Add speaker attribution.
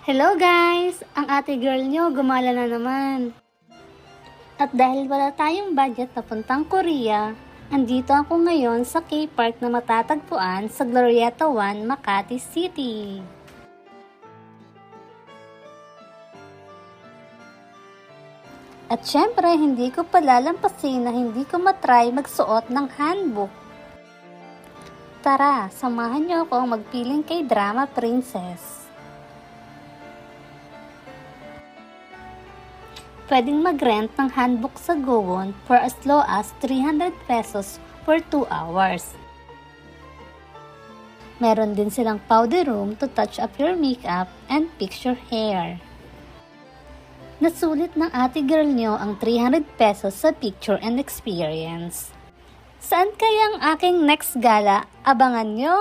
Speaker 1: Hello guys! Ang ate girl nyo gumala na naman. At dahil wala tayong budget na puntang Korea, andito ako ngayon sa K-Park na matatagpuan sa Glorieta 1, Makati City. At syempre, hindi ko palalampasin na hindi ko matry magsuot ng hanbok. Tara, samahan niyo ako magpiling kay Drama Princess. Pwedeng mag-rent ng handbook sa Gowon for as low as 300 pesos for 2 hours. Meron din silang powder room to touch up your makeup and fix your hair. Nasulit ng ate girl nyo ang 300 pesos sa picture and experience. Saan kaya ang aking next gala? Abangan nyo!